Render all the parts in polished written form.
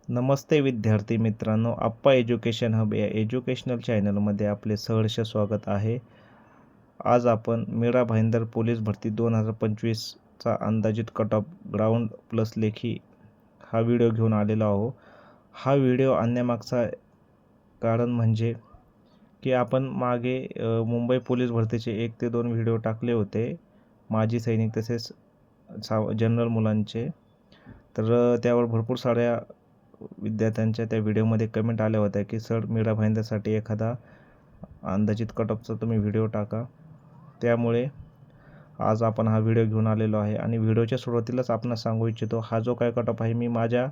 नमस्ते विद्यार्थी मित्रांनो, आप्पा education hub या एज्युकेशनल चॅनलमध्ये आपले सहर्ष स्वागत आहे. आज आपण मीरा भाईंदर पोलीस भरती 2025चा अंदाजित कट ऑफ ग्राउंड प्लस लेखी हा व्हिडिओ घेऊन आलेलो आहो. हा व्हिडिओ आणण्यामागचा कारण म्हणजे की आपण मागे मुंबई पोलीस भरतीचे 1 ते 2 व्हिडिओ टाकले होते, माजी सैनिक तसेच जनरल मुलांचे. तर त्यावर भरपूर साऱ्या विद्यार्थ्यांच्या त्या व्हिडिओमध्ये कमेंट आल्या होत्या की सर मीरा भाईंदरसाठी एखादा अंदाजित कट ऑफचा तुम्ही व्हिडिओ टाका. त्यामुळे आज आपण हा व्हिडिओ घेऊन आलेलो आहे आणि व्हिडिओच्या सुरुवातीलाच आपण सांगू इच्छितो, हा जो काय कट ऑफ आहे मी माझ्या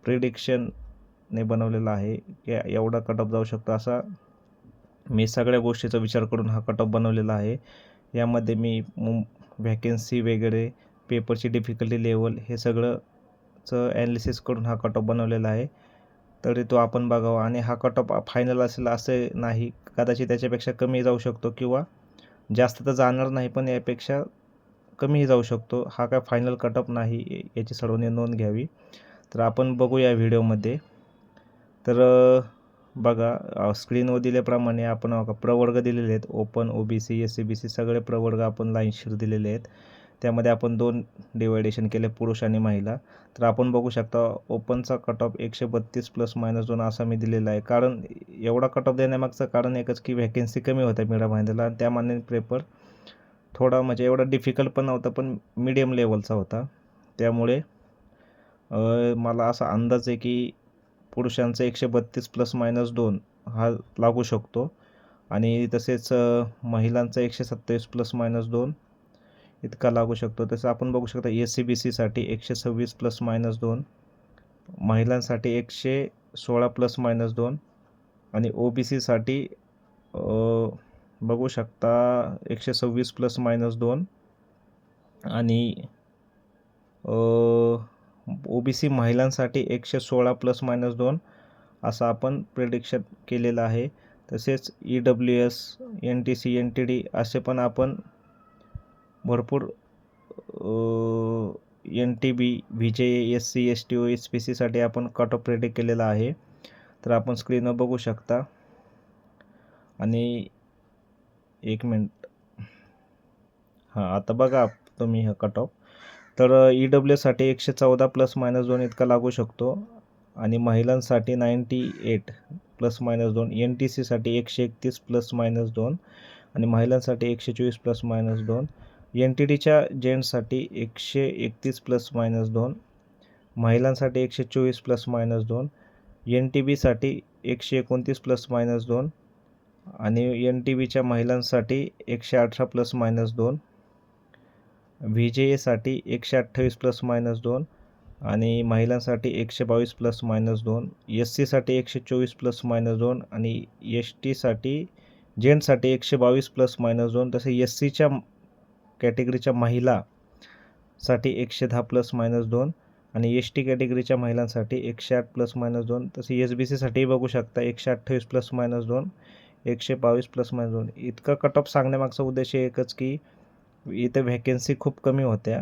प्रिडिक्शनने बनवलेला आहे की एवढा कट ऑफ जाऊ शकतो, असा मी सगळ्या गोष्टीचा विचार करून हा कट ऑफ बनवलेला आहे. यामध्ये मी व्हॅकन्सी वगैरे, पेपरची डिफिकल्टी लेवल हे सगळंचं ॲनालिसिस करून हा कट ऑफ बनवलेला आहे. तरी तो आपण बघावा आणि हा कट ऑफ फायनल असेल असे नाही, कदाचित त्याच्यापेक्षा कमी जाऊ शकतो किंवा जास्त तर जाणार नाही, पण यापेक्षा कमीही जाऊ शकतो. हा काय फायनल कट ऑफ नाही, याची सर्वांनी नोंद घ्यावी. तर आपण बघूया व्हिडिओमध्ये. तर बघा, स्क्रीनवर दिल्याप्रमाणे आपण प्रवर्ग दिलेले आहेत. ओपन, OBC, SC, BC सगळे प्रवर्ग आपण लाईनशीर दिलेले आहेत. त्यामध्ये आपण 2 डिवायडेशन केले, पुरुष आणि महिला. तर आपण बघू शकता ओपनचा कट ऑफ 132 ±2 असा मी दिलेला आहे. कारण एवढा कट ऑफ देण्यामागचं कारण एकच की व्हॅकन्सी कमी होत्या मीरा भाईंदरला आणि त्या मानाने पेपर थोडा म्हणजे एवढा डिफिकल्ट पण नव्हता, पण मीडियम लेवलचा होता. त्यामुळे मला असा अंदाज आहे की पुरुषांचा 132 ±2 हा लागू शकतो आणि तसेच महिलांचा 127 ±2 इतका लागू शकतो. तसं आपण बघू शकता SC-BCसाठी 126 ±2, महिलांसाठी 116 ±2 आणि OBCसाठी बघू शकता 126 ±2 आणि OBC महिलांसाठी 116 ±2 असं आपण प्रेडिक्शन केलेलं आहे. तसेच EWS, NTC, NTD असे पण आपण भरपूर NTB, VJA, SC, STO, SPCसाठी आपण कट ऑफ प्रेडिक्ट केलेला आहे. तर आपण स्क्रीनवर बघू शकता आणि 1 मिनिट. आता बघा तुम्ही हा कट ऑफ. तर EWSसाठी 114 ±2 इतका लागू शकतो आणि महिलांसाठी 98 ±2, NTCसाठी 131 ±2 आणि महिलांसाठी 124 ±2, NTDच्या जेंट्ससाठी 131 ±2, महिलांसाठी 124 ±2, NTBसाठी 129 ±2 आणि NTBच्या महिलांसाठी 118 ±2, VJAसाठी 128 ±2 आणि महिलांसाठी 122 ±2, SCसाठी 124 ±2 आणि STसाठी जेंट्ससाठी 122 ±2. तसे SCच्या कॅटेगरीच्या महिलासाठी 110 ±2 आणि ST कॅटेगरीच्या महिलांसाठी 108 ±2. तसे SBCसाठी बघू शकता 128 ±2, 122 ±2. इतका कट ऑफ सांगण्यामागचा उद्देश एकच की इथं व्हॅकन्सी खूप कमी होत्या.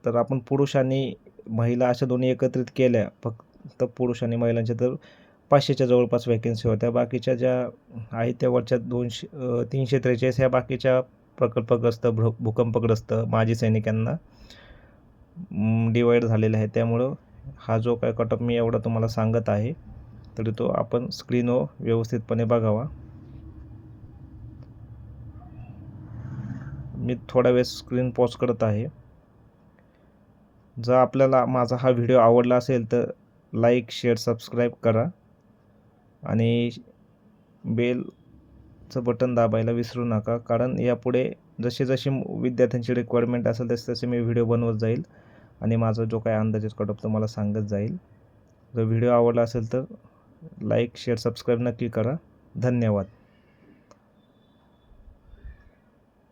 तर आपण पुरुष आणि महिला अशा दोन्ही एकत्रित केल्या, फक्त पुरुष आणि महिलांच्या, तर 500च्या जवळपास व्हॅकन्सी होत्या. बाकीच्या ज्या आहेत त्या वरच्या 343 ह्या बाकीच्या प्रकल्पग्रस्त, भूकंपग्रस्त माजी सैनिकांना डिवाईड झालेला आहे. त्यामुळं हा जो काय कट ऑफ मी एवढा तुम्हाला सांगत आहे, तरी तो आपण स्क्रीनवर व्यवस्थितपणे बघावा. मी थोडा वेळ स्क्रीन पॉज करत आहे. जर आपल्याला माझा हा व्हिडिओ आवडला असेल तर लाईक, शेअर, सबस्क्राईब करा आणि बेलचं बटन दाबायला विसरू नका. कारण यापुढे जसे विद्यार्थ्यांची रिक्वायरमेंट असेल तसे मी व्हिडिओ बनवत जाईल आणि माझा जो काय अंदाजित कट ऑफ तुम्हाला सांगत जाईल. जर व्हिडिओ आवडला असेल तर लाईक, शेअर, सबस्क्राईब नक्की करा. धन्यवाद.